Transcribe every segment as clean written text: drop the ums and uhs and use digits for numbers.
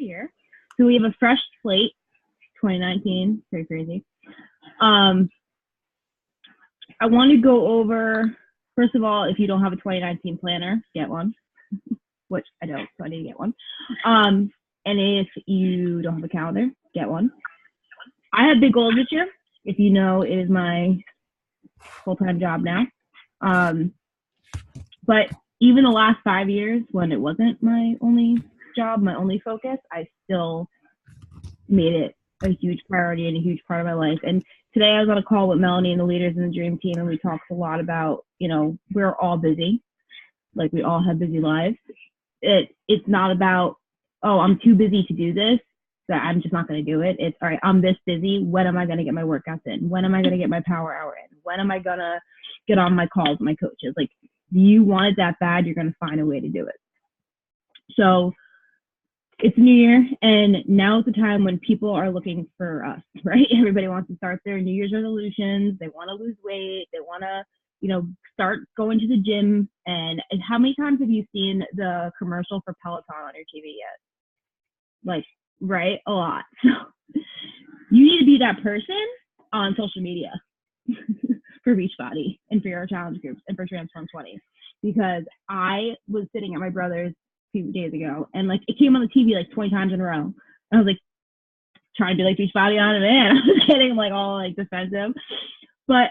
year. So we have a fresh slate, 2019, very crazy. I want to go over, first of all, if you don't have a 2019 planner, get one, which I don't, so I need to get one. And if you don't have a calendar, get one. I have big goals this year. If you know, it is my full-time job now. But even the last 5 years, when it wasn't my only job, my only focus, I still made it a huge priority and a huge part of my life. And today I was on a call with Melanie and the leaders in the Dream Team, and we talked a lot about, you know, we're all busy. Like, we all have busy lives. It's not about, oh, I'm too busy to do this, so I'm just not going to do it. It's, all right, I'm this busy. When am I going to get my workouts in? When am I going to get my power hour in? When am I going to get on my calls with my coaches? Like, you want it that bad, you're going to find a way to do it. So it's New Year, and now is the time when people are looking for us, right? Everybody wants to start their New Year's resolutions. They want to lose weight. They want to, you know, start going to the gym. And how many times have you seen the commercial for Peloton on your TV yet? Like, right? A lot. So you need to be that person on social media for Beachbody and for your challenge groups and for Transform 20. Because I was sitting at my brother's 2 days ago, and like, it came on the TV like 20 times in a row. And I was like, trying to do like Beachbody on it, and I was getting like all like defensive. But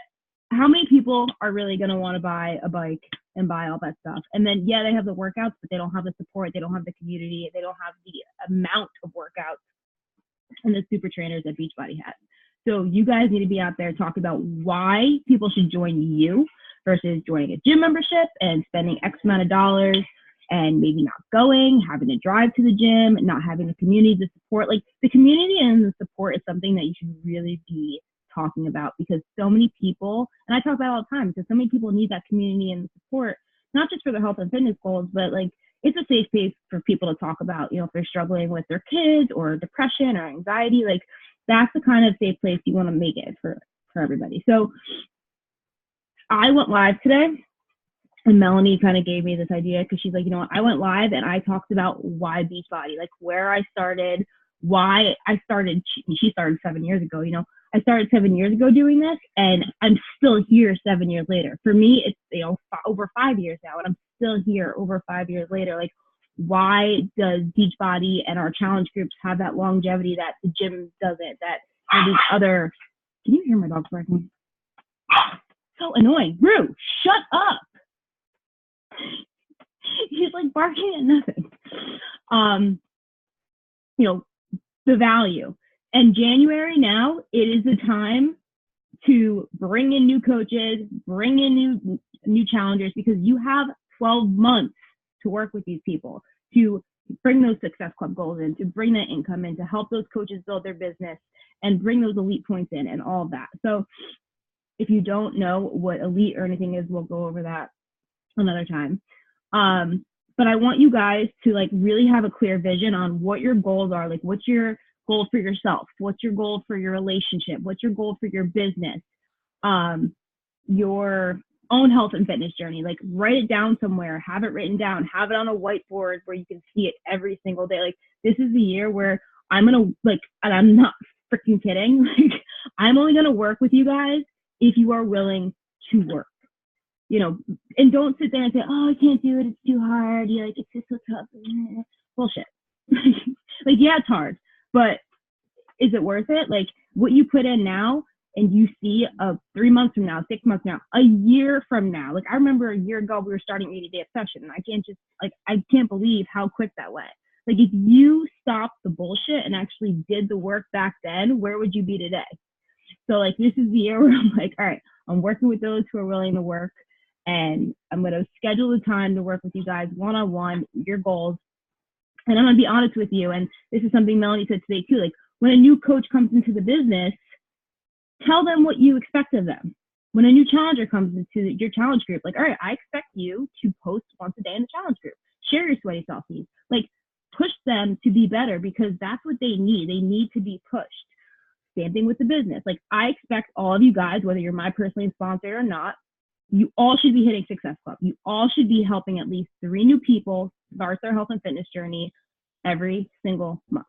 how many people are really going to want to buy a bike and buy all that stuff? And then, yeah, they have the workouts, but they don't have the support. They don't have the community. They don't have the amount of workouts and the super trainers that Beachbody has. So you guys need to be out there talking about why people should join you versus joining a gym membership and spending X amount of dollars and maybe not going, having to drive to the gym, not having the community to support. Like, the community and the support is something that you should really be talking about, because so many people, and I talk about it all the time, because so many people need that community and support, not just for their health and fitness goals, but like, it's a safe space for people to talk about, you know, if they're struggling with their kids or depression or anxiety. Like, that's the kind of safe place you want to make it for everybody. So I went live today, and Melanie kind of gave me this idea, because she's like, you know what, I went live and I talked about why Beachbody, like where I started, why I started. She started 7 years ago. You know, I started 7 years ago doing this, and I'm still here 7 years later. For me, it's, you know, over 5 years now, and I'm still here over 5 years later. Like, why does Beachbody and our challenge groups have that longevity that the gym doesn't, that these other, can you hear my dog barking? So annoying. Rue, shut up. He's like barking at nothing. You know, the value. And January now, it is the time to bring in new coaches, bring in new challengers, because you have 12 months to work with these people, to bring those Success Club goals in, to bring that income in, to help those coaches build their business and bring those elite points in and all of that. So if you don't know what elite or anything is, we'll go over that another time. But I want you guys to like really have a clear vision on what your goals are. Like, what's your goal for yourself? What's your goal for your relationship? What's your goal for your business? Your own health and fitness journey. Like, write it down somewhere, have it written down, have it on a whiteboard where you can see it every single day. Like, this is the year where I'm going to, like, and I'm not freaking kidding. Like, I'm only going to work with you guys if you are willing to work. You know, and don't sit there and say, oh, I can't do it, it's too hard, you're like, it's just so tough. Bullshit. Like, yeah, it's hard, but is it worth it? Like, what you put in now, and you see 3 months from now, 6 months from now, a year from now. Like, I remember a year ago we were starting 80-day obsession, and I can't believe how quick that went. Like, if you stopped the bullshit and actually did the work back then, where would you be today? So, like, this is the year where I'm like, all right, I'm working with those who are willing to work, and I'm going to schedule the time to work with you guys one-on-one, your goals. And I'm going to be honest with you. And this is something Melanie said today too. Like, when a new coach comes into the business, tell them what you expect of them. When a new challenger comes into your challenge group, like, all right, I expect you to post once a day in the challenge group. Share your sweaty selfies. Like, push them to be better, because that's what they need. They need to be pushed. Same thing with the business. Like, I expect all of you guys, whether you're my personally sponsored or not, you all should be hitting Success Club. You all should be helping at least 3 new people start their health and fitness journey every single month.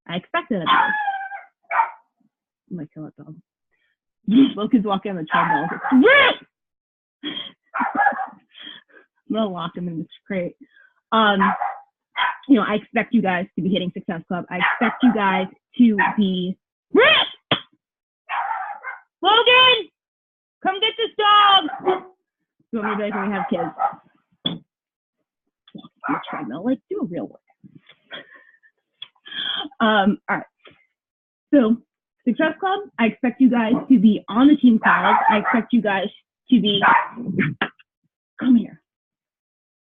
I expected it. I'm gonna kill that dog. Logan's walking on the treadmill. I'm gonna lock him in this crate. You know, I expect you guys to be hitting Success Club. I expect you guys to be. Logan, come get this dog. You want me to be like when we have kids? On the treadmill, like do a real work. All right. So Success Club, I expect you guys to be on the team calls. I expect you guys to be, come here,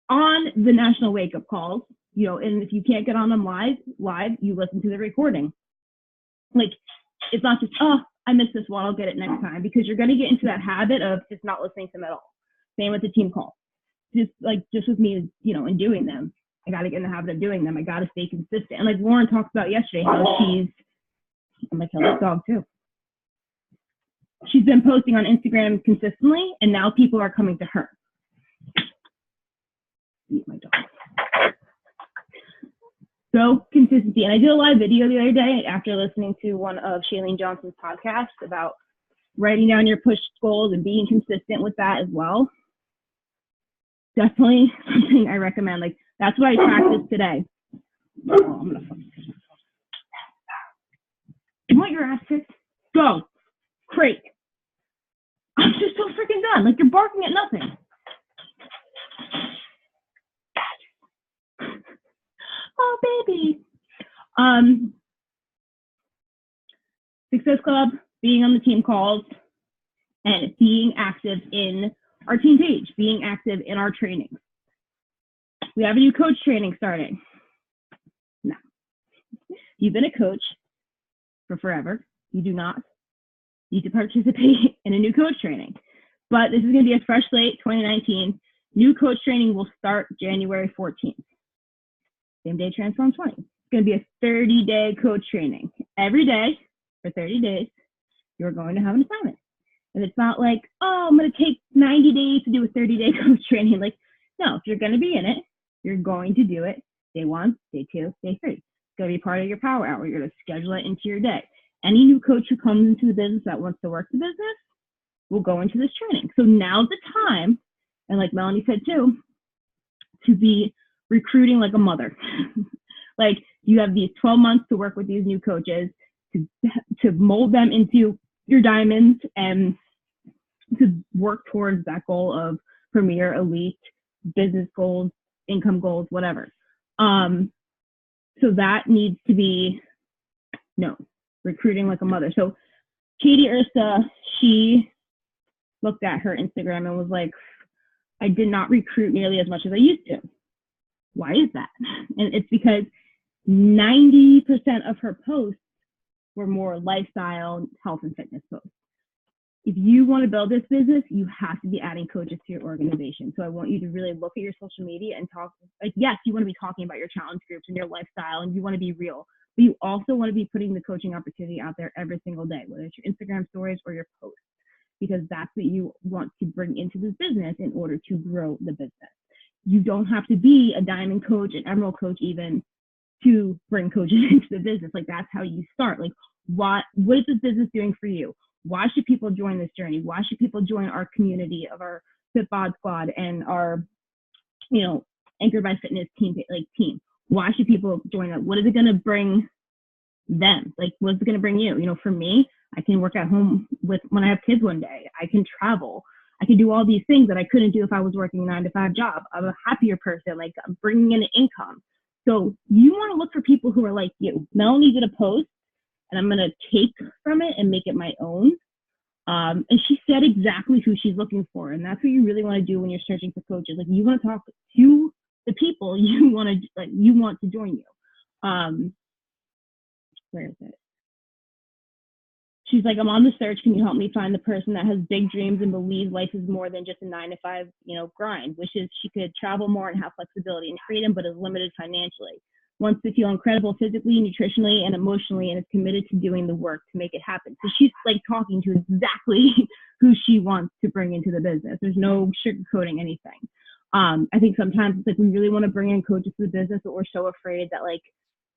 on the national wake up calls, you know, and if you can't get on them live, you listen to the recording. Like, it's not just, oh, I missed this one, I'll get it next time, because you're going to get into that habit of just not listening to them at all. Same with the team call. Just with me, you know, in doing them, I got to get in the habit of doing them. I got to stay consistent. And like Lauren talked about yesterday, how I'm going to kill this dog too. She's been posting on Instagram consistently, and now people are coming to her. Eat my dog. So consistency. And I did a live video the other day after listening to one of Shailene Johnson's podcasts about writing down your push goals and being consistent with that as well. Definitely something I recommend. Like, that's what I practiced today. Oh, I'm gonna fucking. You want your ass kicked? Go. Crate. I'm just so freaking done. Like, you're barking at nothing. Oh, baby. Success Club, being on the team calls, and being active in our team page, being active in our trainings. We have a new coach training starting. Now, you've been a coach for forever. You do not need to participate in a new coach training. But this is going to be a fresh slate, 2019. New coach training will start January 14th. Same day Transform 20. It's going to be a 30-day coach training. Every day for 30 days, you're going to have an assignment. And it's not like, oh, I'm going to take 90 days to do a 30-day coach training. Like, no, if you're going to be in it, you're going to do it day 1, day 2, day 3. It's going to be part of your power hour. You're going to schedule it into your day. Any new coach who comes into the business that wants to work the business will go into this training. So now's the time, and like Melanie said too, to be recruiting like a mother. Like, you have these 12 months to work with these new coaches, to mold them into your diamonds and to work towards that goal of premier, elite, business goals, income goals, whatever. So that needs to be recruiting like a mother. So Katie Ursa, she looked at her Instagram and was like, I did not recruit nearly as much as I used to. Why is that? And it's because 90% of her posts were more lifestyle, health, and fitness posts. If you want to build this business, you have to be adding coaches to your organization. So I want you to really look at your social media and talk, like, yes, you want to be talking about your challenge groups and your lifestyle, and you want to be real, but you also want to be putting the coaching opportunity out there every single day, whether it's your Instagram stories or your posts, because that's what you want to bring into this business in order to grow the business. You don't have to be a diamond coach, an emerald coach even, to bring coaches into the business. Like, that's how you start. Like, what is this business doing for you? Why should people join this journey? Why should people join our community of our Fit Bod Squad and our, Anchored by Fitness team? Why should people join it? What is it going to bring them? Like, what's it going to bring you? For me, I can work at home when I have kids one day. I can travel. I can do all these things that I couldn't do if I was working a 9-to-5 job. I'm a happier person. Like, I'm bringing in an income. So you want to look for people who are like you. Melanie did a post, and I'm going to take from it and make it my own. And she said exactly who she's looking for. And that's what you really want to do when you're searching for coaches. Like, you want to talk to the people you want to join you. Where is it? She's like, I'm on the search. Can you help me find the person that has big dreams and believes life is more than just a 9-to-5, grind? Wishes she could travel more and have flexibility and freedom, but is limited financially. Wants to feel incredible physically, nutritionally, and emotionally, and is committed to doing the work to make it happen. So she's like talking to exactly who she wants to bring into the business. There's no sugarcoating anything. I think sometimes it's like we really want to bring in coaches to the business, but we're so afraid that, like,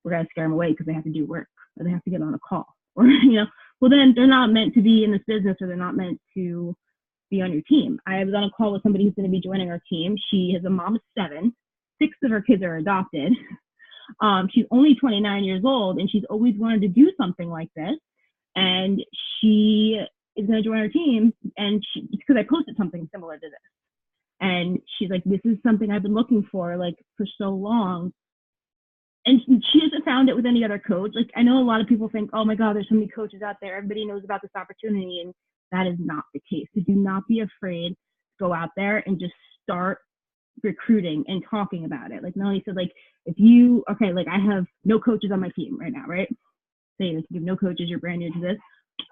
we're going to scare them away because they have to do work or they have to get on a call or, well, then they're not meant to be in this business or they're not meant to be on your team. I was on a call with somebody who's going to be joining our team. She is a mom of 7. 6 of her kids are adopted. She's only 29 years old and she's always wanted to do something like this. And she is going to join our team. And because I posted something similar to this. And she's like, this is something I've been looking for so long. And she hasn't found it with any other coach. Like, I know a lot of people think, oh my God, there's so many coaches out there. Everybody knows about this opportunity. And that is not the case. So do not be afraid to go out there and just start recruiting and talking about it. Like Melanie said, I have no coaches on my team right now, right? Say you have no coaches, you're brand new to this.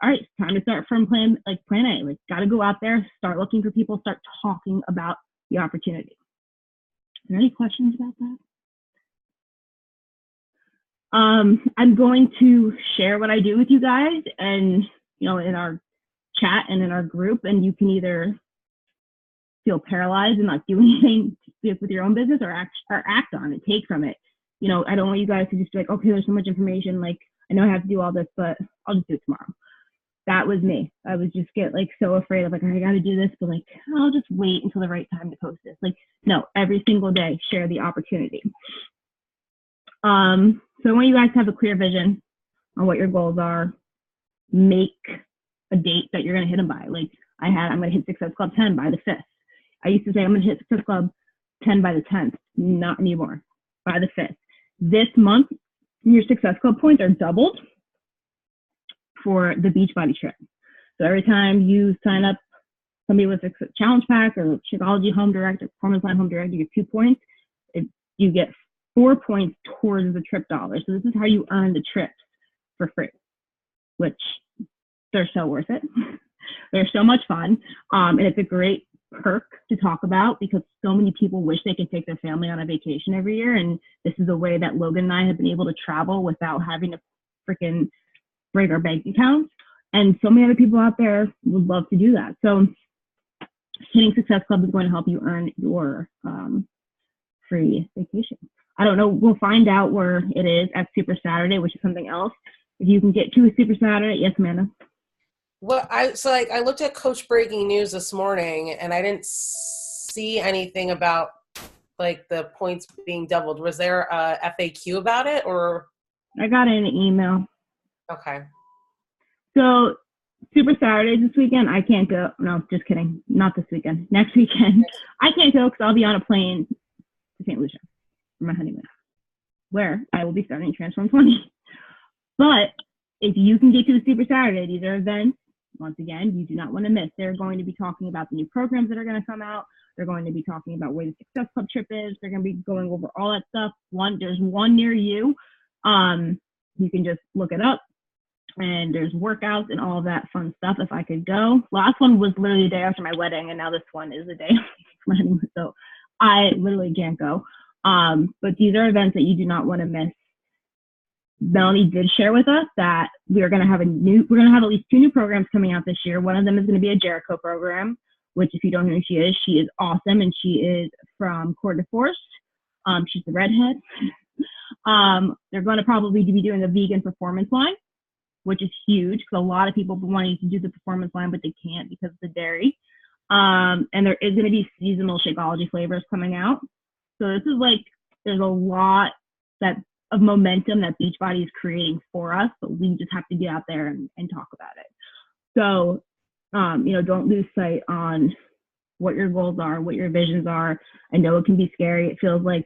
All right, time to start from plan A. Like, got to go out there, start looking for people, start talking about the opportunity. Are there any questions about that? I'm going to share what I do with you guys and, in our chat and in our group, and you can either feel paralyzed and not do anything with your own business or act on it, take from it. I don't want you guys to just be like, okay, there's so much information. Like, I know I have to do all this, but I'll just do it tomorrow. That was me. I would just get so afraid of I got to do this, but I'll just wait until the right time to post this. No, every single day, share the opportunity. So I want you guys to have a clear vision on what your goals are. Make a date that you're going to hit them by. I'm going to hit Success Club 10 by the 5th. I used to say I'm going to hit Success Club 10 by the 10th. Not anymore. By the 5th. This month, your Success Club points are doubled for the Beachbody trip. So every time you sign up somebody with a challenge pack or Shakeology Home Direct or Performance Line Home Direct, you get 2 points. You get 4 points towards the trip dollar. So this is how you earn the trips for free, which they're so worth it. They're so much fun. And it's a great perk to talk about because so many people wish they could take their family on a vacation every year. And this is a way that Logan and I have been able to travel without having to freaking break our bank accounts. And so many other people out there would love to do that. So hitting Success Club is going to help you earn your free vacation. I don't know. We'll find out where it is at Super Saturday, which is something else. If you can get to a Super Saturday. Yes, Amanda? Well, I looked at Coach Breaking News this morning, and I didn't see anything about the points being doubled. Was there a FAQ about it, or? I got an email. Okay. So Super Saturdays this weekend, I can't go. No, just kidding. Not this weekend. Next weekend. I can't go because I'll be on a plane to St. Lucia for my honeymoon, where I will be starting Transform 20. But if you can get to the Super Saturday, these are events, once again, you do not want to miss. They're going to be talking about the new programs that are going to come out. They're going to be talking about where the Success Club trip is. They're going to be going over all that stuff. There's one near you. You can just look it up. And there's workouts and all of that fun stuff if I could go. Last one was literally the day after my wedding, and now this one is the day after my honeymoon. So I literally can't go. But these are events that you do not want to miss. Melanie did share with us that we're going to have at least 2 new programs coming out this year. One of them is going to be a Jericho program, which if you don't know who she is awesome. And she is from Coeur de Force. She's the redhead. They're going to probably be doing a vegan performance line, which is huge because a lot of people wanting to do the performance line, but they can't because of the dairy. And there is going to be seasonal Shakeology flavors coming out. So this is there's a lot of momentum that Beachbody is creating for us, but we just have to get out there and talk about it. So, don't lose sight on what your goals are, what your visions are. I know it can be scary. It feels like,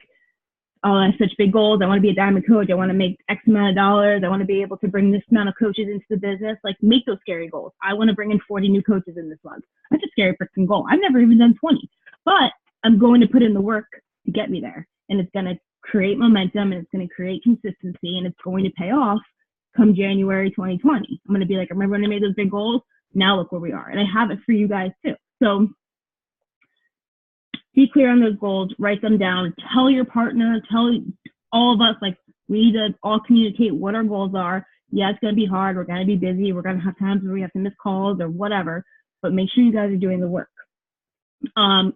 oh, I have such big goals. I want to be a diamond coach. I want to make X amount of dollars. I want to be able to bring this amount of coaches into the business. Make those scary goals. I want to bring in 40 new coaches in this month. That's a scary freaking goal. I've never even done 20, but I'm going to put in the work to get me there. And it's going to create momentum and it's going to create consistency and it's going to pay off come January 2020. I'm going to be like, remember when I made those big goals? Now look where we are. And I have it for you guys too. So be clear on those goals, write them down, tell your partner, tell all of us, we need to all communicate what our goals are. Yeah, it's going to be hard. We're going to be busy. We're going to have times where we have to miss calls or whatever, but make sure you guys are doing the work.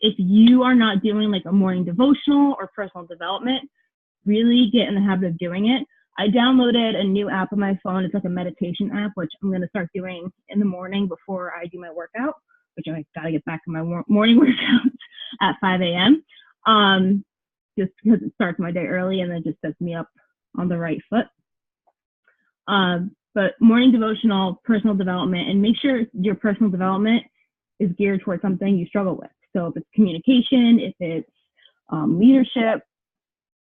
If you are not doing a morning devotional or personal development, really get in the habit of doing it. I downloaded a new app on my phone. It's like a meditation app, which I'm going to start doing in the morning before I do my workout, which I got to get back to my morning workout at 5 a.m. Just because it starts my day early and then just sets me up on the right foot. But morning devotional, personal development, and make sure your personal development is geared towards something you struggle with. So if it's communication, if it's leadership,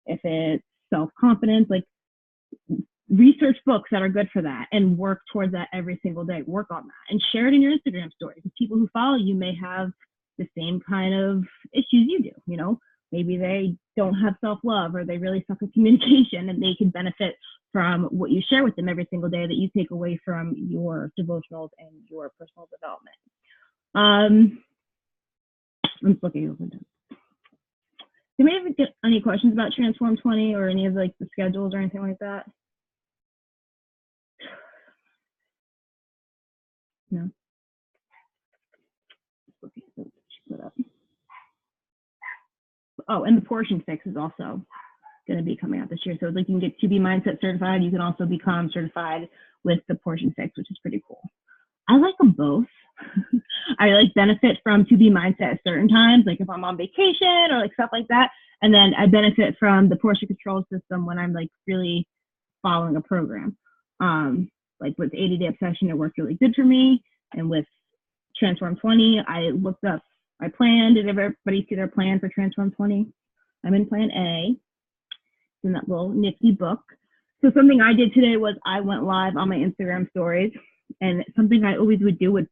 if it's self-confidence, like research books that are good for that and work towards that every single day. Work on that and share it in your Instagram stories. People who follow you may have the same kind of issues you do, you know, maybe they don't have self-love or they really suck at communication, and they can benefit from what you share with them every single day that you take away from your devotionals and your personal development. I'm just looking over them. Do we ever get any questions about Transform 20 or any of like the schedules or anything like that? No. Oh, and the portion fix is also going to be coming out this year. So like you can get To Be Mindset certified. You can also become certified with the portion fix, which is pretty cool. I like them both. I like benefit from To Be Mindset at certain times, like if I'm on vacation or like stuff like that. And then I benefit from the portion control system when I'm like really following a program. Like with 80-Day Obsession, it worked really good for me. And with Transform 20, I looked up my plan. Did everybody see their plan for Transform 20? I'm in plan A. It's in that little nifty book. So something I did today was I went live on my Instagram stories, and something I always would do would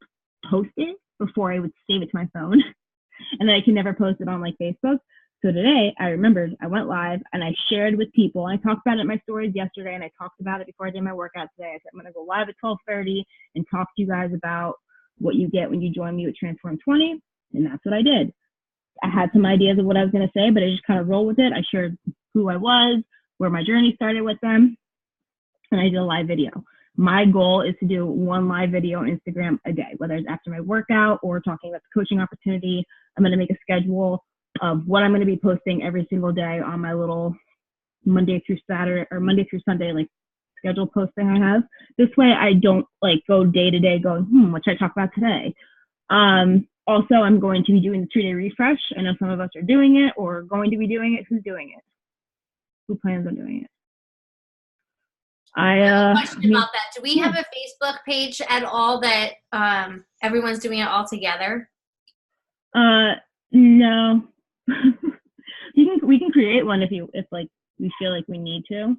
post it before I would save it to my phone. And then I can never post it on like Facebook. So today I remembered I went live and I shared with people. I talked about it in my stories yesterday, and I talked about it before I did my workout today. I said I'm going to go live at 12:30 and talk to you guys about what you get when you join me with Transform 20. And that's what I did. I had some ideas of what I was going to say, but I just kind of rolled with it. I shared who I was, where my journey started with them, and I did a live video. My goal is to do one live video on Instagram a day, whether it's after my workout or talking about the coaching opportunity. I'm going to make a schedule of what I'm going to be posting every single day on my little Monday through Saturday or Monday through Sunday, like schedule posting I have. This way I don't like go day to day going, what should I talk about today? Also, I'm going to be doing the 2-day refresh. I know some of us are doing it or going to be doing it. Who's doing it? Who plans on doing it? I have a question about that. Do we have a Facebook page at all that everyone's doing it all together? No. We can create one if like we feel like we need to.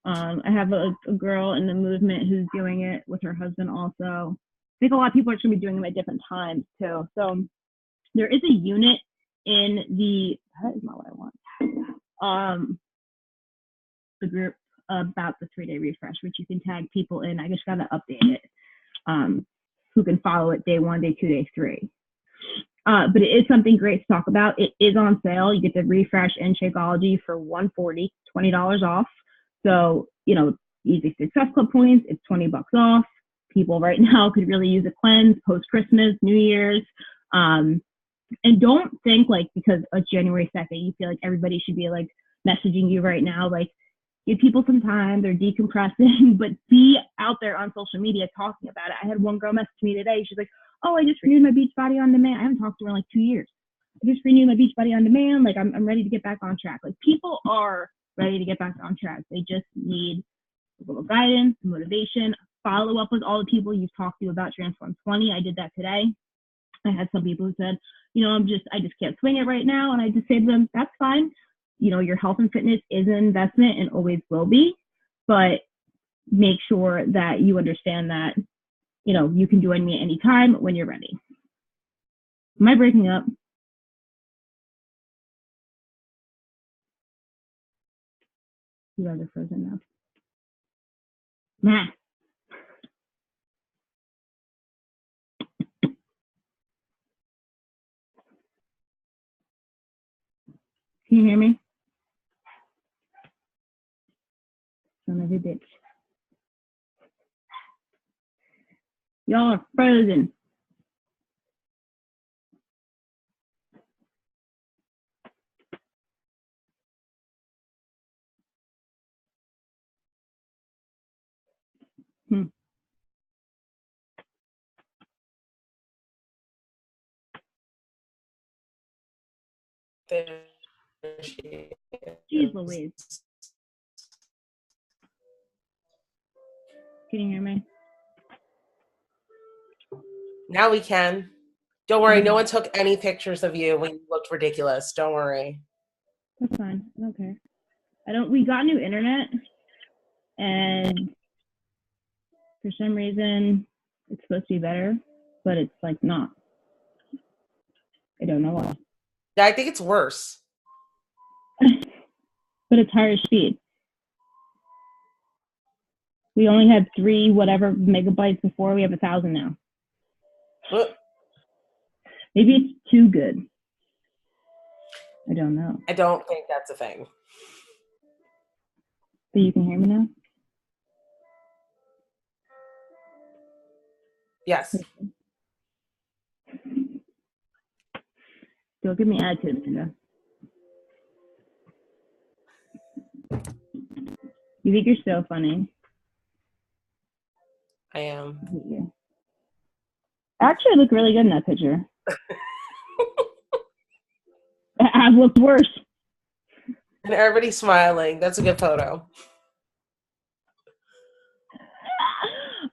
I have a girl in the movement who's doing it with her husband also. I think a lot of people are going to be doing them at different times too. So there is a unit in that is not what I want. The group about the 3-day refresh, which you can tag people in. I just got to update it. Who can follow it day 1, day 2, day 3. But it is something great to talk about. It is on sale. You get the refresh and Shakeology for $140, $20 off. So, you know, Easy Success Club points, it's $20 off. People right now could really use a cleanse post Christmas, New Year's. And don't think like because it's January 2nd, you feel like everybody should be like messaging you right now. Like give people some time, they're decompressing, but be out there on social media talking about it. I had one girl message me today. She's like, oh, I just renewed my Beachbody On Demand. I haven't talked to her in like 2 years. I just renewed my Beachbody On Demand. Like I'm ready to get back on track. Like people are ready to get back on track. They just need a little guidance, motivation, follow up with all the people you've talked to about Transform 20. I did that today. I had some people who said, you know, I just can't swing it right now. And I just say to them, that's fine. You know, your health and fitness is an investment and always will be, but make sure that you understand that, you know, you can join me anytime when you're ready. Am I breaking up? You guys are frozen now. Nah. Can you hear me? Son of a bitch. Y'all are frozen. There she Jeez is. Louise. Can you hear me? Now we can. Don't worry, no one took any pictures of you when you looked ridiculous. Don't worry. That's fine. I don't care. We got new internet, and for some reason it's supposed to be better, but it's like not. I don't know why. I think it's worse. But it's higher speed. We only had 3 whatever megabytes before. We have 1,000 now. What? Maybe it's too good. I don't know. I don't think that's a thing. But you can hear me now? Yes. Don't give me attitude, Linda. You think you're so funny. I am. I hate you. Actually, I look really good in that picture. I've looked worse. And everybody's smiling. That's a good photo.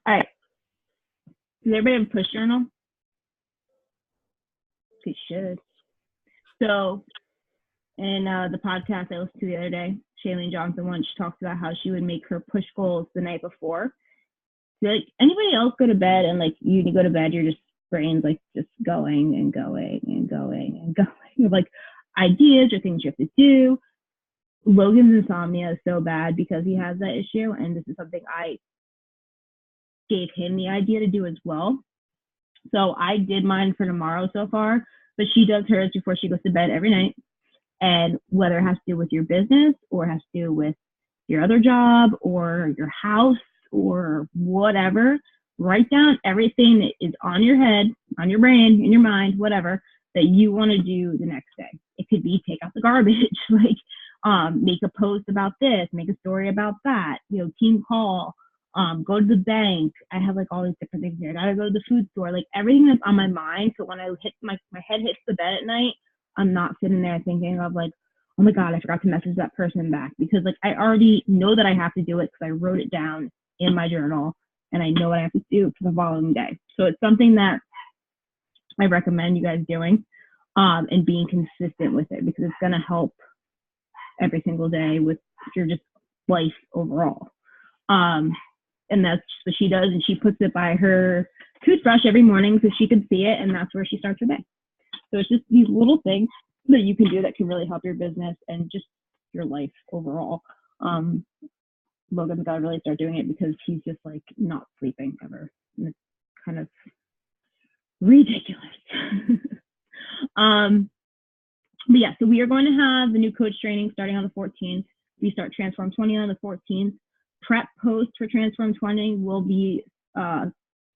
All right. Does everybody have a push journal? They should. So, in the podcast I listened to the other day, Shailene Johnson once talked about how she would make her push goals the night before. So, like, anybody else go to bed and like you go to bed, your just brain's like just going and going and going and going with like ideas or things you have to do. Logan's insomnia is so bad because he has that issue, and this is something I gave him the idea to do as well. So I did mine for tomorrow so far, but she does hers before she goes to bed every night. And whether it has to do with your business or has to do with your other job or your house or whatever, write down everything that is on your head, on your brain, in your mind, whatever, that you want to do the next day. It could be take out the garbage, like make a post about this, make a story about that, team call, go to the bank. I have like all these different things here. I gotta go to the food store, like everything that's on my mind. So when I hit my head hits the bed at night, I'm not sitting there thinking of like, oh my God, I forgot to message that person back, because like I already know that I have to do it because I wrote it down in my journal and I know what I have to do for the following day. So it's something that I recommend you guys doing and being consistent with it, because it's going to help every single day with your just life overall. And that's what she does, and she puts it by her toothbrush every morning so she can see it, and that's where she starts her day. So it's just these little things that you can do that can really help your business and just your life overall. Logan's got to really start doing it because he's just like not sleeping ever. And it's kind of ridiculous. But yeah, so we are going to have the new coach training starting on the 14th. We start Transform 20 on the 14th. Prep posts for Transform 20 will be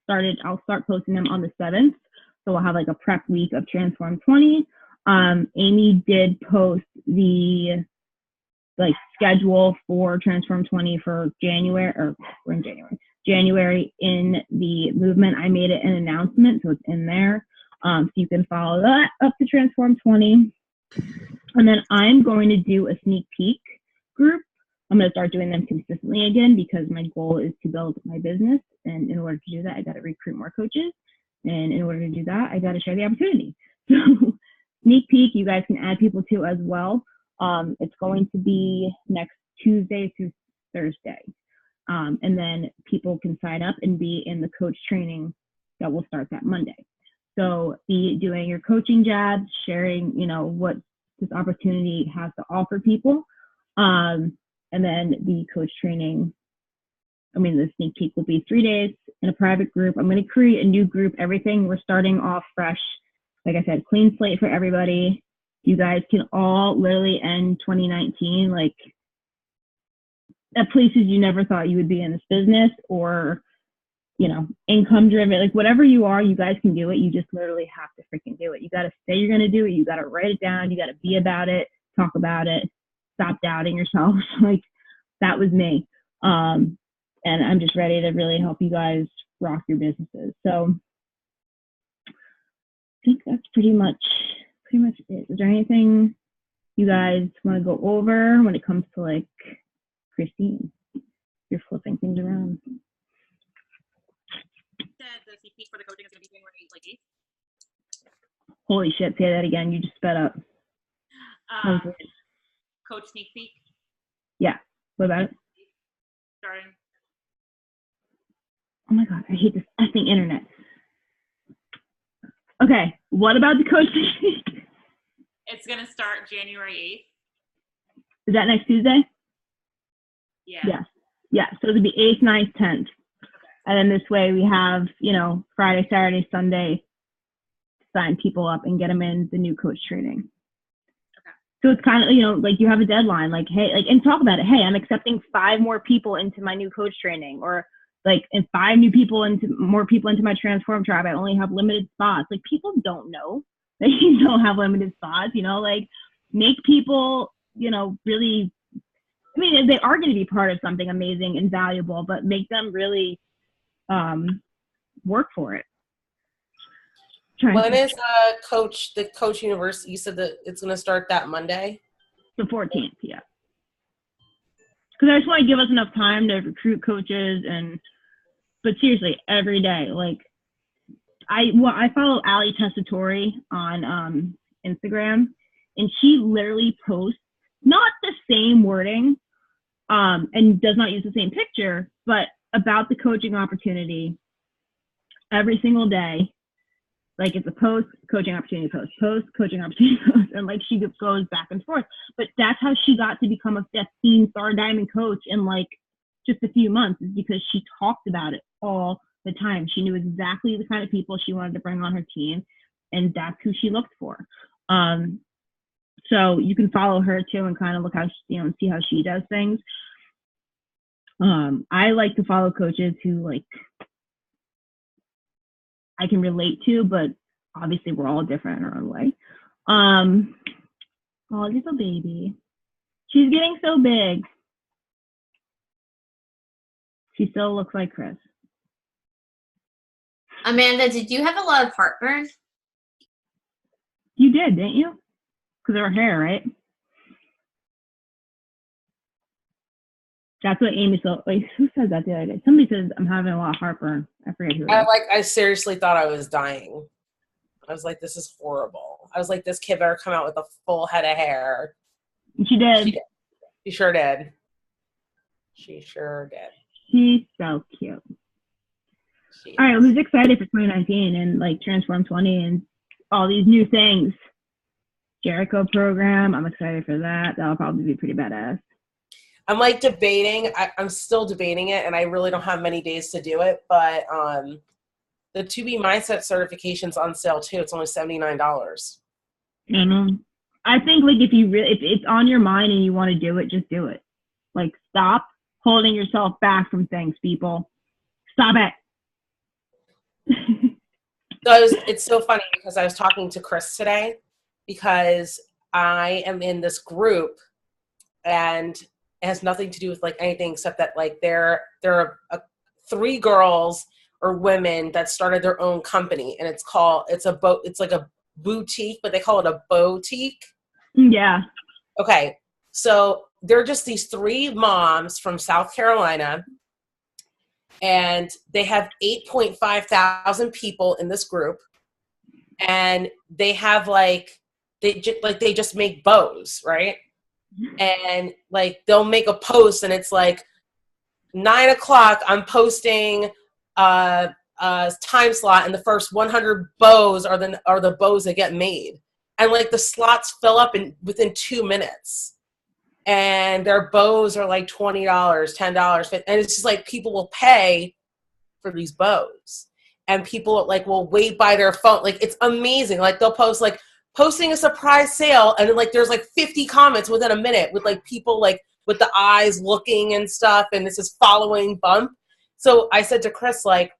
started. I'll start posting them on the 7th. So we'll have like a prep week of Transform 20. Amy did post the schedule for Transform 20 for January, or we're in January in the movement. I made it an announcement, so it's in there. So you can follow that up to Transform 20. And then I'm going to do a sneak peek group. I'm going to start doing them consistently again, because my goal is to build my business. And in order to do that, I got to recruit more coaches. And in order to do that, I got to share the opportunity. So sneak peek, you guys can add people to as well. It's going to be next Tuesday through Thursday. And then people can sign up and be in the coach training that will start that Monday. So be doing your coaching jabs, sharing, what this opportunity has to offer people. And then the coach training, the sneak peek will be 3 days in a private group. I'm going to create a new group, everything. We're starting off fresh. Like I said, clean slate for everybody. You guys can all literally end 2019 like at places you never thought you would be in this business, or, income driven, like whatever you are, you guys can do it. You just literally have to freaking do it. You got to say you're going to do it. You got to write it down. You got to be about it, talk about it, stop doubting yourself. Like that was me. And and I'm just ready to really help you guys rock your businesses. So I think that's pretty much it. Is there anything you guys want to go over when it comes to like Christine? You're flipping things around. Said the sneak peek for the coaching is going to be January 8th. Holy shit, say that again. You just sped up. Coach sneak peek. Yeah. What about it? Starting. Oh my God, I hate this effing internet. Okay, what about the coach sneak peek? It's going to start January 8th. Is that next Tuesday? Yeah. Yes. Yeah, so it'll be 8th, 9th, 10th. Okay. And then this way we have, Friday, Saturday, Sunday, sign people up and get them in the new coach training. Okay. So it's kind of, like you have a deadline, like, hey, like, and talk about it. Hey, I'm accepting 5 more people into my new coach training, or like, and 5 more people into my Transform tribe. I only have limited spots. Like, people don't know that you don't have limited spots, like make people, really, I mean, they are going to be part of something amazing and valuable, but make them really work for it. When is the Coach University? You said that it's going to start that Monday? The 14th, yeah. Because I just want to give us enough time to recruit coaches, but seriously, every day. Like, I follow Ali Testatori on Instagram, and she literally posts not the same wording, and does not use the same picture, but about the coaching opportunity every single day. Like, it's a post, coaching opportunity post, coaching opportunity post, and like she goes back and forth. But that's how she got to become a 15-star diamond coach in like just a few months, is because she talked about it all the time. She knew exactly the kind of people she wanted to bring on her team, and that's who she looked for. So you can follow her too and kind of look how see how she does things. I like to follow coaches who like I can relate to, but obviously we're all different in our own way. Oh, little baby. She's getting so big. She still looks like Chris. Amanda, did you have a lot of heartburn? You did, didn't you? Because of her hair, right? That's what Amy said. Wait, who said that the other day? Somebody says I'm having a lot of heartburn. I forget who it is. I seriously thought I was dying. I was like, this is horrible. I was like, this kid better come out with a full head of hair. And she did. She sure did. She sure did. She's so cute. All right, who's excited for 2019 and like Transform 20 and all these new things? Jericho program. I'm excited for that. That'll probably be pretty badass. I'm like debating. I'm still debating it, and I really don't have many days to do it. But the 2B Mindset certification's on sale too. It's only $79. I think like if it's on your mind and you want to do it, just do it. Like, stop holding yourself back from things, people. Stop it. It's so funny because I was talking to Chris today because I am in this group and it has nothing to do with like anything except that like there are 3 girls or women that started their own company, and it's like a boutique, but they call it a boutique. Yeah. Okay. So they're just these 3 moms from South Carolina, and they have 8.5 thousand people in this group, and they have they just make bows, right? And like they'll make a post and it's like 9 o'clock, I'm posting a time slot, and the first 100 bows are the bows that get made, and like the slots fill up within 2 minutes, and their bows are like $20, $10, and it's just like people will pay for these bows, and people like will wait by their phone. Like, it's amazing. Like, they'll post like posting a surprise sale, and then like there's like 50 comments within a minute with like people like with the eyes looking and stuff, and this is following bump. So I said to Chris, like,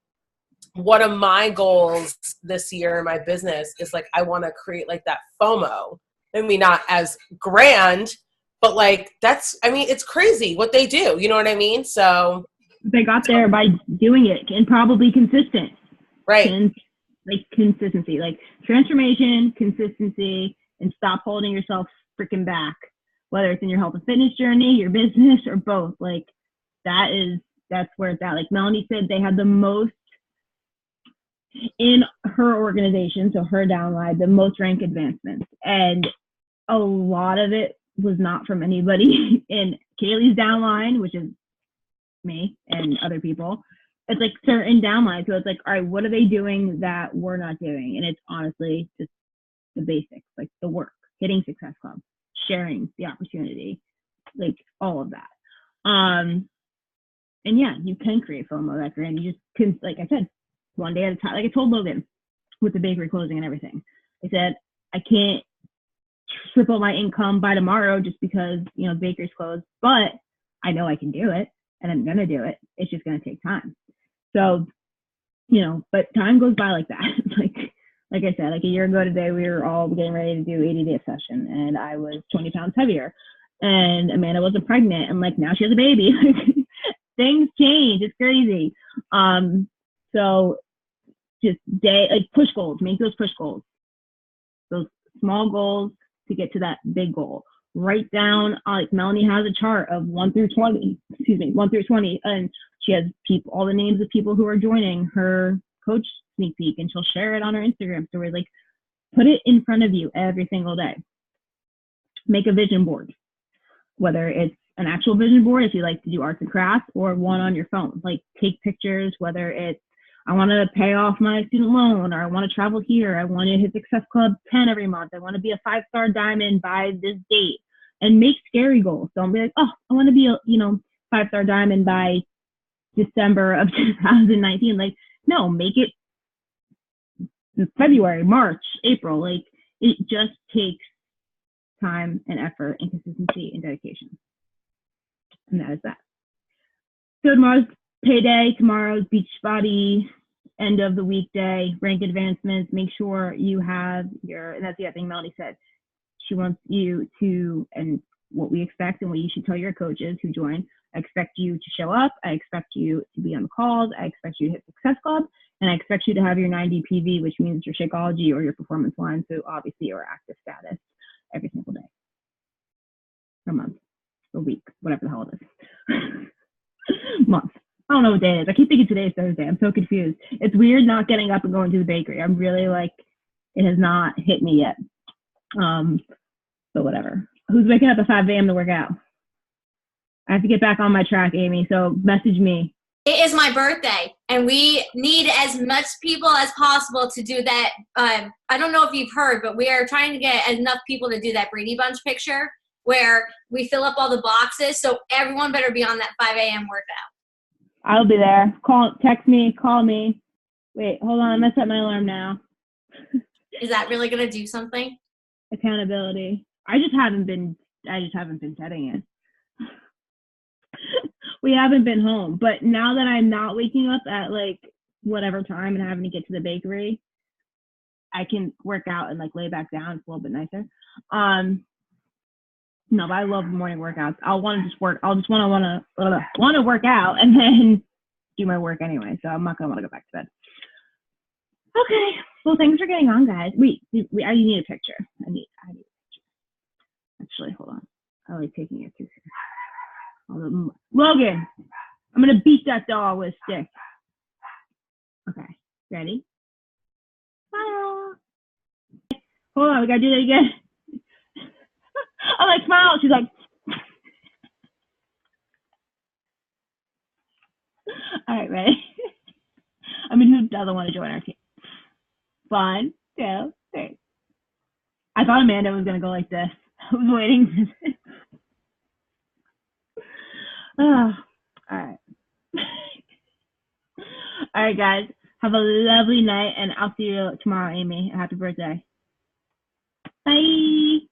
one of my goals this year in my business is like I want to create like that FOMO. Maybe not as grand, but like it's crazy what they do. You know what I mean? So They got there by doing it and probably consistent. Right. Like consistency, like transformation, consistency, and stop holding yourself freaking back, whether it's in your health and fitness journey, your business, or both. Like that's where it's at. Like Melanie said, they had the most in her organization, so her downline, the most rank advancements. And a lot of it was not from anybody in Kaylee's downline, which is me and other people. It's like certain downlines. So it's like, all right, what are they doing that we're not doing? And it's honestly just the basics, like the work, hitting Success Club, sharing the opportunity, like all of that. And yeah, you can create FOMO that grand. You just can, like I said, one day at a time. Like I told Logan with the bakery closing and everything, I said, I can't triple my income by tomorrow just because, you know, bakery's closed, but I know I can do it and I'm going to do it. It's just going to take time. So, you know, but time goes by like that. like I said, like a year ago today, we were all getting ready to do 80-day session and I was 20 pounds heavier and Amanda wasn't pregnant and like now she has a baby. Things change. It's crazy. So just push goals, make those push goals, those small goals to get to that big goal. Write down, like Melanie has a chart of 1 through 20, and she has all the names of people who are joining her coach sneak peek, and she'll share it on her Instagram story. Like, put it in front of you every single day. Make a vision board, whether it's an actual vision board if you like to do arts and crafts, or one on your phone. Like, take pictures, whether it's I want to pay off my student loan, or I want to travel here, I want to hit Success Club 10 every month, I want to be a 5-star diamond by this date, and make scary goals. Don't be like, oh, I want to be a 5-star diamond by December of 2019. Like, no, make it February, March, April. Like, it just takes time and effort and consistency and dedication. And that is that. So tomorrow's payday, tomorrow's Beachbody end of the weekday, rank advancements. Make sure you have and that's the other thing Melanie said. She wants you to, and what we expect and what you should tell your coaches who join, I expect you to show up. I expect you to be on the calls. I expect you to hit Success Club. And I expect you to have your 90 PV, which means your Shakeology or your performance line. So obviously your active status every single day, or month, or week, whatever the hell it is. Month. I don't know what day it is. I keep thinking today's Thursday. I'm so confused. It's weird not getting up and going to the bakery. I'm really like, it has not hit me yet. But whatever. Who's waking up at 5 a.m. to work out? I have to get back on my track, Amy. So message me. It is my birthday, and we need as much people as possible to do that. I don't know if you've heard, but we are trying to get enough people to do that Brady Bunch picture where we fill up all the boxes. So everyone better be on that 5 a.m. workout. I'll be there. Text me, call me. Wait, hold on. I'm going to set my alarm now. Is that really going to do something? Accountability. I just haven't been setting it. We haven't been home, but now that I'm not waking up at like whatever time and having to get to the bakery, I can work out and like lay back down. It's a little bit nicer. No, but I love morning workouts. I'll want to just work. I'll just want to work out and then do my work anyway. So I'm not gonna want to go back to bed. Okay. Well, thanks for getting on, guys. I need a picture. I need a picture. Actually, hold on. I like taking it too soon. Logan, I'm gonna beat that dog with a stick. Okay. Ready? Smile. Hold on. We gotta do that again. I'm like, smile. She's like, all right, ready? I mean, who doesn't want to join our team? 1, 2, 3. I thought Amanda was going to go like this. I was waiting for this. Oh, all right. All right, guys. Have a lovely night, and I'll see you tomorrow, Amy. Happy birthday. Bye.